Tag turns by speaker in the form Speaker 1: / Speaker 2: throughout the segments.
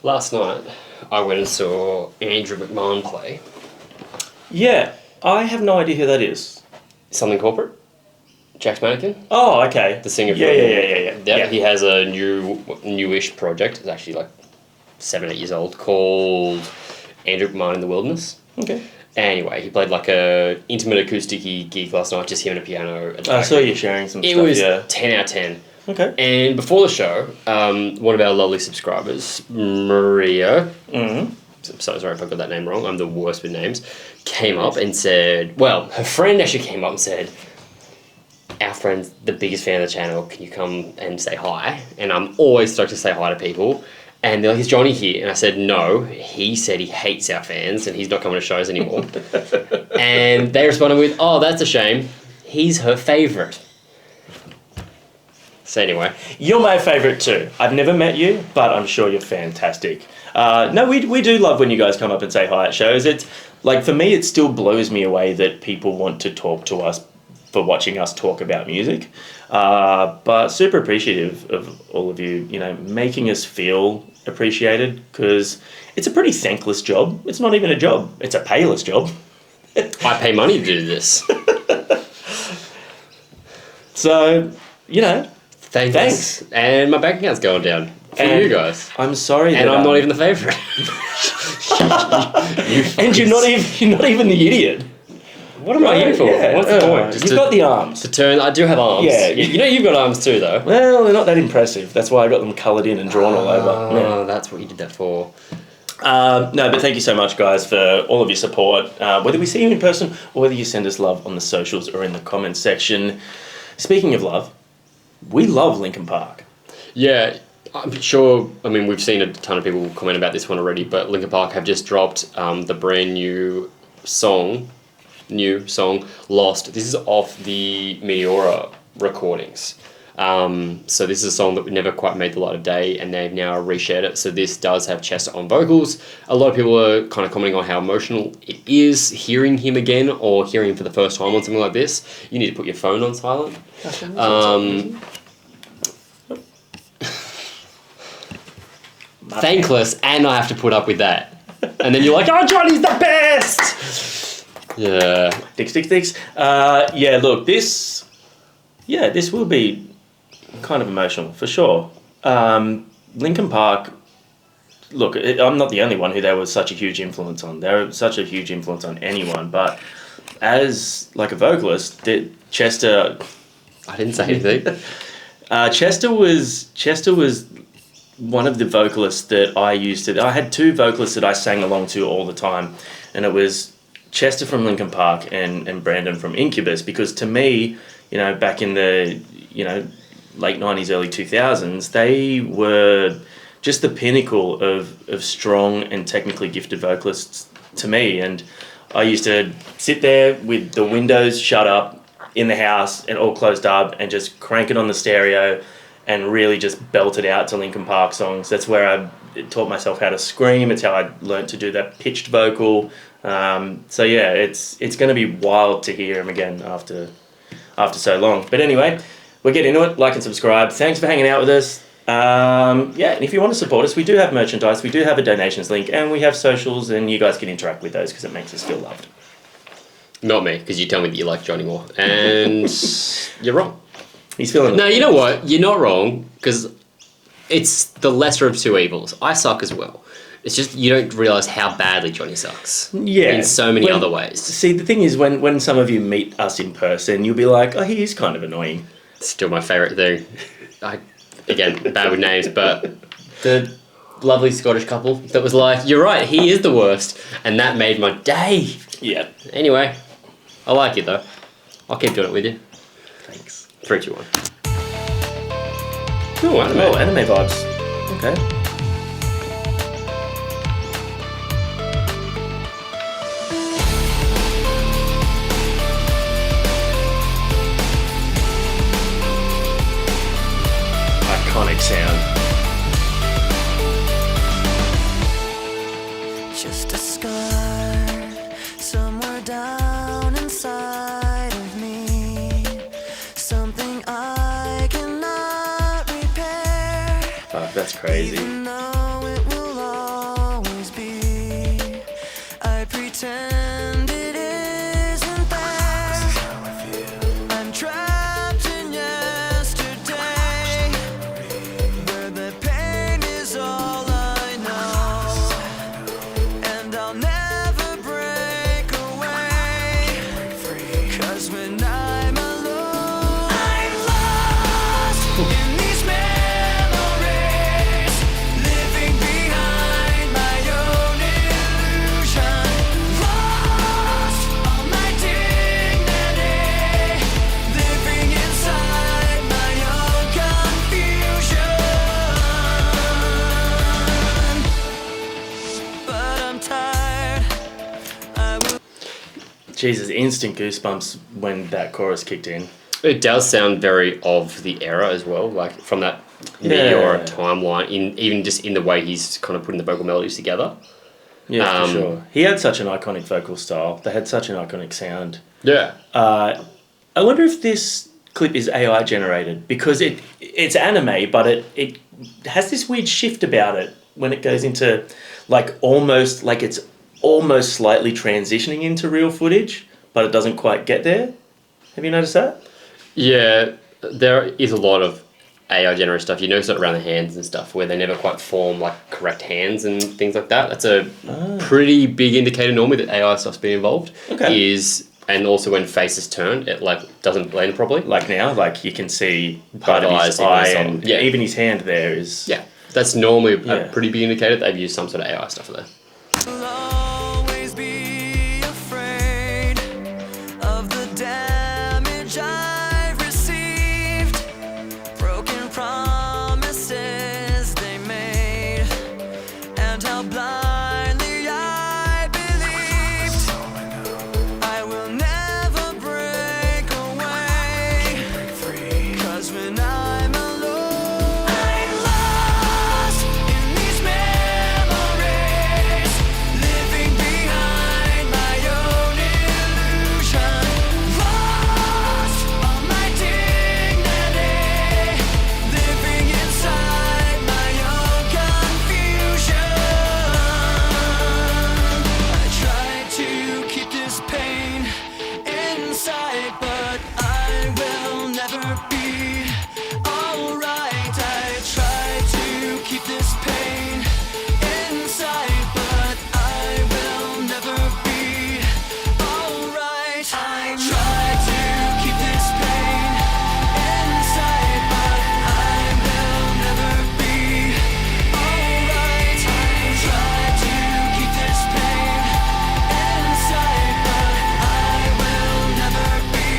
Speaker 1: Last night, I went and saw Andrew McMahon play.
Speaker 2: Yeah, I have no idea who that is.
Speaker 1: Something Corporate? Chester Bennington?
Speaker 2: Oh, okay.
Speaker 1: The singer.
Speaker 2: Yeah.
Speaker 1: He has a newish project. It's actually like 7, 8 years old, called Andrew McMahon in the Wilderness.
Speaker 2: Okay.
Speaker 1: Anyway, he played like a intimate acoustic-y gig last night, just him and a piano.
Speaker 2: I saw you sharing some stuff.
Speaker 1: It was 10 out of 10.
Speaker 2: Okay.
Speaker 1: And before the show, one of our lovely subscribers, Maria, I'm so sorry if I got that name wrong, I'm the worst with names, came up and said, well, her friend actually came up and said, our friend's the biggest fan of the channel, can you come and say hi? And I'm always stoked to say hi to people. And they're like, is Johnny here? And I said, no, he said he hates our fans and he's not coming to shows anymore. And they responded with, oh, that's a shame. He's her favourite. So anyway.
Speaker 2: You're my favourite too. I've never met you, but I'm sure you're fantastic. No, we do love when you guys come up and say hi at shows. It's like, for me, it still blows me away that people want to talk to us for watching us talk about music. But super appreciative of all of you, making us feel appreciated, because it's a pretty thankless job. It's not even a job. It's a payless job.
Speaker 1: I pay money to do this.
Speaker 2: So,
Speaker 1: Thanks. And my bank account's going down for you guys.
Speaker 2: I'm sorry that
Speaker 1: I'm not even the favourite.
Speaker 2: And you're not even the idiot.
Speaker 1: What am I here for?
Speaker 2: Yeah.
Speaker 1: What's the point?
Speaker 2: You've got the arms.
Speaker 1: To turn. I do have arms.
Speaker 2: Yeah.
Speaker 1: You've got arms too, though.
Speaker 2: Well, they're not that impressive. That's why I got them coloured in and drawn all over.
Speaker 1: Oh, that's what you did that for.
Speaker 2: No, but thank you so much, guys, for all of your support. Whether we see you in person or whether you send us love on the socials or in the comments section. Speaking of love, we love Linkin Park.
Speaker 1: Yeah, I'm sure. I mean, we've seen a ton of people comment about this one already, but Linkin Park have just dropped the brand new song, Lost. This is off the Meteora recordings. So this is a song that never quite made the light of day, and they've now reshared it. So this does have Chester on vocals. A lot of people are kind of commenting on how emotional it is hearing him again, or hearing him for the first time on something like this. You need to put your phone on silent. Thankless, and I have to put up with that. And then you're like, oh, Johnny's the best! Yeah.
Speaker 2: Dicks. Yeah, look, this will be kind of emotional, for sure. Linkin Park, look, I'm not the only one who there was such a huge influence on. They're such a huge influence on anyone, but as, like, a vocalist, Chester...
Speaker 1: I didn't say anything.
Speaker 2: Chester was one of the vocalists that I used to... I had two vocalists that I sang along to all the time, and it was Chester from Linkin Park and Brandon from Incubus, because to me, back in the, late 90s, early 2000s, they were just the pinnacle of strong and technically gifted vocalists to me. And I used to sit there with the windows shut up in the house and all closed up and just crank it on the stereo and really just belt it out to Linkin Park songs. That's where I taught myself how to scream. It's how I learned to do that pitched vocal. So yeah, it's going to be wild to hear him again after so long. But anyway, we'll get into it. Like and subscribe. Thanks for hanging out with us. And if you want to support us, we do have merchandise, we do have a donations link, and we have socials, and you guys can interact with those because it makes us feel loved.
Speaker 1: Not me, because you tell me that you like Johnny more, and you're wrong.
Speaker 2: He's feeling...
Speaker 1: No, you know what? You're not wrong, because it's the lesser of two evils. I suck as well. It's just you don't realise how badly Johnny sucks.
Speaker 2: Yeah.
Speaker 1: In so many other ways.
Speaker 2: See, the thing is, when some of you meet us in person, you'll be like, oh, he is kind of annoying.
Speaker 1: It's still my favourite thing. Again, bad with names, but the lovely Scottish couple that was like, you're right, he is the worst. And that made my day.
Speaker 2: Yeah.
Speaker 1: Anyway, I like it though. I'll keep doing it with you.
Speaker 2: Thanks.
Speaker 1: 3, 2, 1.
Speaker 2: Oh, anime vibes. Okay. Iconic sound.
Speaker 3: Just a scar somewhere down inside of me, something I cannot repair.
Speaker 2: Fuck, that's crazy.
Speaker 3: Even though it will
Speaker 2: Jesus, instant goosebumps when that chorus kicked in.
Speaker 1: It does sound very of the era as well, like from that meteora timeline, even just in the way he's kind of putting the vocal melodies together.
Speaker 2: Yeah, for sure. He had such an iconic vocal style. They had such an iconic sound.
Speaker 1: Yeah.
Speaker 2: I wonder if this clip is AI generated, because it's anime, but it has this weird shift about it when it goes into it's almost slightly transitioning into real footage, but it doesn't quite get there. Have you noticed that?
Speaker 1: Yeah, there is a lot of AI generated stuff. You notice it around the hands and stuff where they never quite form like correct hands and things like that. That's a pretty big indicator normally that AI stuff's been involved.
Speaker 2: Okay.
Speaker 1: And also when face is turned, it like doesn't blend properly.
Speaker 2: Like now, like you can see part of his eye and even his hand there is...
Speaker 1: Yeah, that's normally a pretty big indicator that they've used some sort of AI stuff there.
Speaker 3: Will always be afraid of the damage I've received, broken promises they made, and how blindly I believed. I will never break away, 'cause when I'm alone, I'm lost in these memories, living behind my own illusion, lost all my dignity, living inside my own confusion. I try to keep this pain inside, but I will never be alright. I try to keep this pain inside, but I will never be alright. I try to keep this pain inside, but I will never be alright. I try to keep this pain inside, but I will never be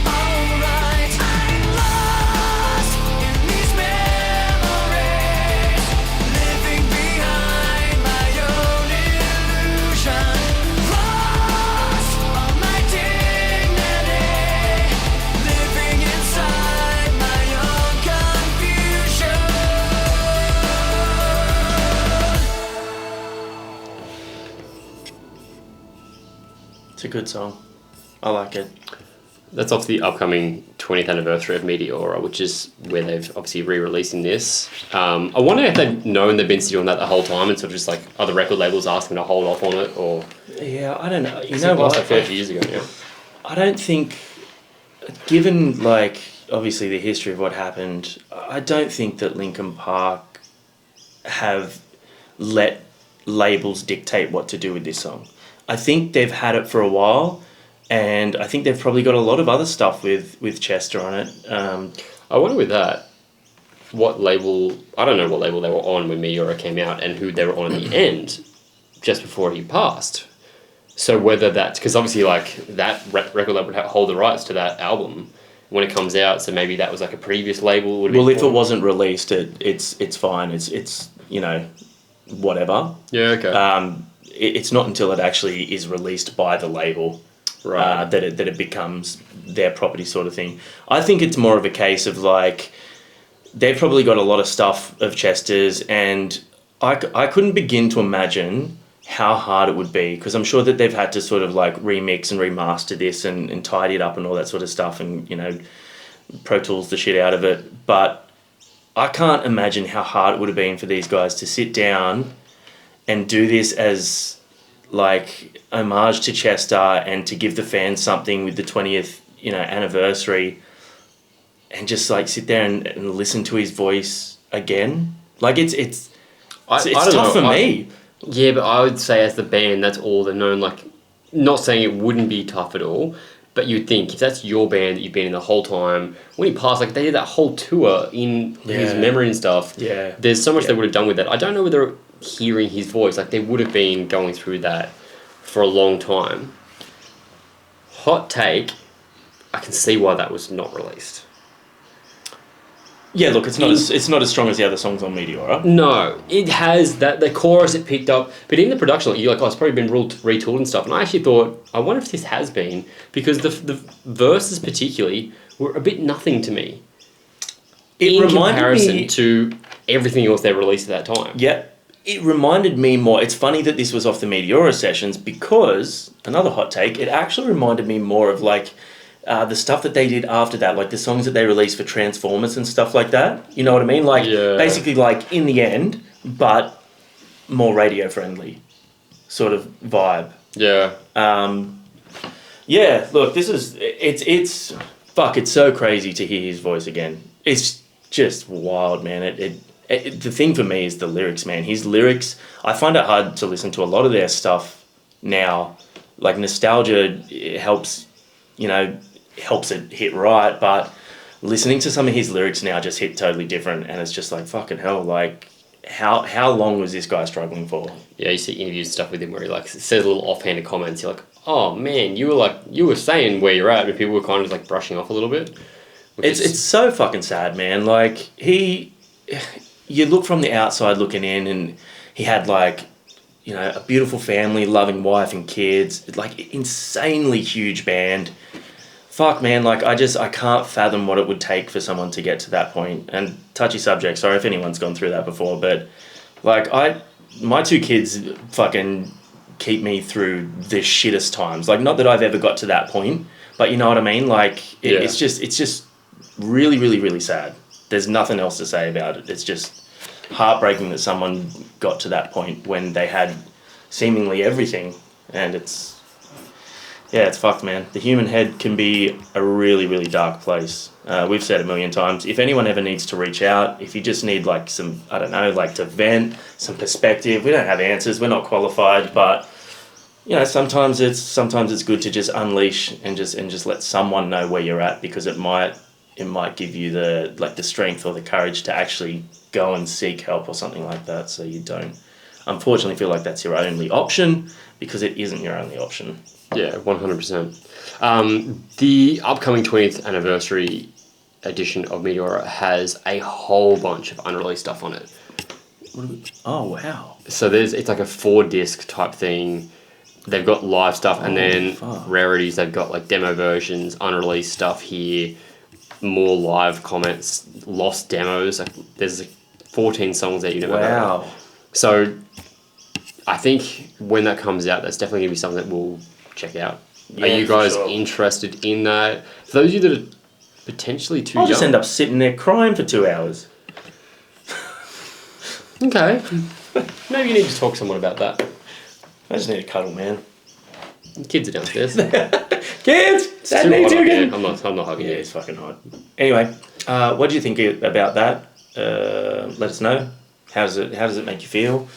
Speaker 3: alright. I'm lost in these memories, living behind my own illusion, lost all my dignity, living inside my own confusion.
Speaker 2: It's a good song. I like it.
Speaker 1: That's off the upcoming 20th anniversary of Meteora, which is where they've obviously re-releasing this. I wonder if they've known they've been sitting on that the whole time and sort of just like other record labels asking to hold off on it, or...
Speaker 2: Yeah, I don't know. You
Speaker 1: It
Speaker 2: know
Speaker 1: was
Speaker 2: what?
Speaker 1: like 30 years ago now.
Speaker 2: I don't think, given like obviously the history of what happened, I don't think that Linkin Park have let labels dictate what to do with this song. I think they've had it for a while, and I think they've probably got a lot of other stuff with Chester on it.
Speaker 1: I wonder with that, what label... I don't know what label they were on when Meteora came out and who they were on at the end, just before he passed. So whether that's... Because obviously, like, that record label would hold the rights to that album when it comes out, so maybe that was like a previous label.
Speaker 2: Well, if it wasn't released, it's fine. It's you know, whatever.
Speaker 1: Yeah, okay.
Speaker 2: It's not until it actually is released by the label that it becomes their property sort of thing. I think it's more of a case of like they've probably got a lot of stuff of Chester's, and I couldn't begin to imagine how hard it would be, because I'm sure that they've had to sort of like remix and remaster this and tidy it up and all that sort of stuff, and you know, Pro Tools the shit out of it. But I can't imagine how hard it would have been for these guys to sit down and do this as like homage to Chester and to give the fans something with the 20th, you know, anniversary, and just like sit there and listen to his voice again. Like it's tough for me.
Speaker 1: Yeah, but I would say as the band, that's all they've known. Like, not saying it wouldn't be tough at all, but you'd think if that's your band that you've been in the whole time, when he passed, like they did that whole tour in his memory and stuff.
Speaker 2: Yeah.
Speaker 1: There's so much they would have done with that. I don't know whether hearing his voice, like they would have been going through that for a long time. Hot take, I can see why that was not released.
Speaker 2: Yeah, look, it's not as strong as the other songs on Meteora.
Speaker 1: No, it has the chorus it picked up, but in the production, like, you're like, oh, it's probably been retooled and stuff. And I actually thought, I wonder if this has been, because the verses particularly were a bit nothing to me.
Speaker 2: It
Speaker 1: in
Speaker 2: reminded
Speaker 1: comparison
Speaker 2: me
Speaker 1: to everything else they released at that time.
Speaker 2: Yeah, it reminded me more. It's funny that this was off the Meteora sessions because, another hot take, it actually reminded me more of like the stuff that they did after that, like the songs that they released for Transformers and stuff like that. You know what I mean? Like, basically like In the End, but more radio friendly sort of vibe.
Speaker 1: Yeah.
Speaker 2: Yeah, look, it's so crazy to hear his voice again. It's just wild, man. The thing for me is the lyrics, man. His lyrics, I find it hard to listen to a lot of their stuff now. Like, nostalgia helps it hit right, but listening to some of his lyrics now just hit totally different, and it's just like, fucking hell, like, how long was this guy struggling for?
Speaker 1: Yeah, you see interviews and stuff with him where he like says little offhanded comments. You're like, oh man, you were saying where you're at, but people were kind of like brushing off a little bit.
Speaker 2: It's so fucking sad, man. Like, you look from the outside looking in, and he had like, a beautiful family, loving wife and kids, like insanely huge band. Fuck, man, like, I can't fathom what it would take for someone to get to that point. And touchy subject, sorry if anyone's gone through that before, but like, my two kids fucking keep me through the shittest times. Like, not that I've ever got to that point, but you know what I mean? Like, it's just really, really, really sad. There's nothing else to say about it. It's just heartbreaking that someone got to that point when they had seemingly everything, and it's fucked, man. The human head can be a really, really dark place. We've said a million times, if anyone ever needs to reach out, if you just need like some, I don't know, like to vent, some perspective, we don't have answers, we're not qualified, but sometimes it's good to just unleash and just let someone know where you're at, because it might give you the strength or the courage to actually go and seek help or something like that, so you don't unfortunately feel like that's your only option, because it isn't your only option.
Speaker 1: Yeah, 100%. The upcoming 20th anniversary edition of Meteora has a whole bunch of unreleased stuff on it.
Speaker 2: Oh, wow.
Speaker 1: So it's like a 4-disc type thing. They've got live stuff, and then rarities. They've got like demo versions, unreleased stuff here, more live comments, lost demos. Like, there's 14 songs that you never heard of. So I think when that comes out, that's definitely going to be something that we'll check out. Yeah, are you guys interested in that? For those of you that are potentially too young...
Speaker 2: I'll just end up sitting there crying for 2 hours.
Speaker 1: Okay. Maybe you need to talk to someone about that.
Speaker 2: I just need a cuddle, man.
Speaker 1: Kids are downstairs.
Speaker 2: Kids! Dad needs you again!
Speaker 1: I'm not hugging you.
Speaker 2: Yeah, it's fucking hot. Anyway, what do you think about that? Let us know. How does it make you feel?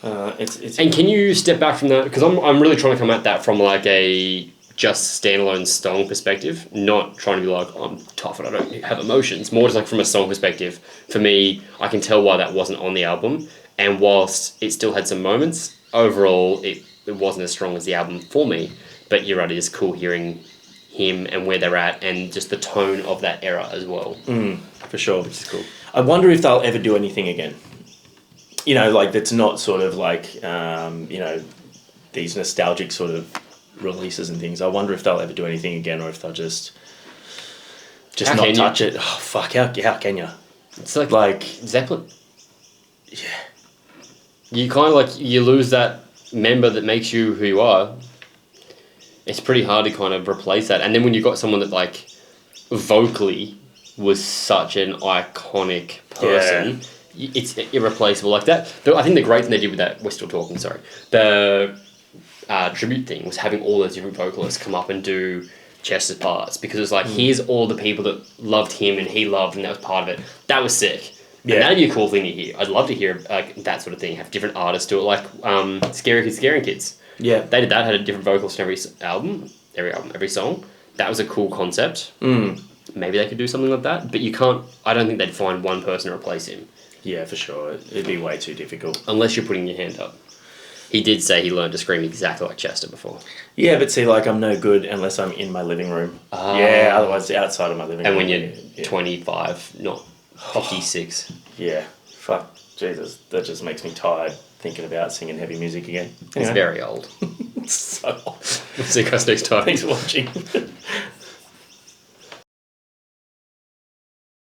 Speaker 1: And can you step back from that? Because I'm really trying to come at that from like a just standalone song perspective, not trying to be like, I'm tough and I don't have emotions. More just like from a song perspective. For me, I can tell why that wasn't on the album, and whilst it still had some moments, overall it wasn't as strong as the album for me. But you're right, it is cool hearing him and where they're at, and just the tone of that era as well.
Speaker 2: For sure.
Speaker 1: Which is cool.
Speaker 2: I wonder if they'll ever do anything again. Like, that's not sort of like, these nostalgic sort of releases and things. I wonder if they'll ever do anything again, or if they'll just not touch it. Oh, fuck, how can you?
Speaker 1: It's like Zeppelin. Yeah. You kind of like, you lose that member that makes you who you are. It's pretty hard to kind of replace that. And then when you've got someone that like vocally was such an iconic person... Yeah. It's irreplaceable like that. I think the great thing they did with that, we're still talking, sorry, the tribute thing was having all those different vocalists come up and do Chester's parts, because it was like, here's all the people that loved him and he loved, and that was part of it. That was sick. Yeah. And that'd be a cool thing to hear. I'd love to hear like that sort of thing, have different artists do it, like Scary Kids, Scaring Kids. Yeah. They did that, had a different vocalist in every song. That was a cool concept. Maybe they could do something like that, but you can't, I don't think they'd find one person to replace him.
Speaker 2: Yeah, for sure. It'd be way too difficult.
Speaker 1: Unless you're putting your hand up. He did say he learned to scream exactly like Chester before.
Speaker 2: Yeah, but see, like, I'm no good unless I'm in my living room. Yeah, otherwise outside of my living room.
Speaker 1: And when you're 25, not 56.
Speaker 2: Yeah. Fuck. Jesus. That just makes me tired thinking about singing heavy music again.
Speaker 1: It's very old.
Speaker 2: So old.
Speaker 1: See you guys next time.
Speaker 2: Thanks for watching.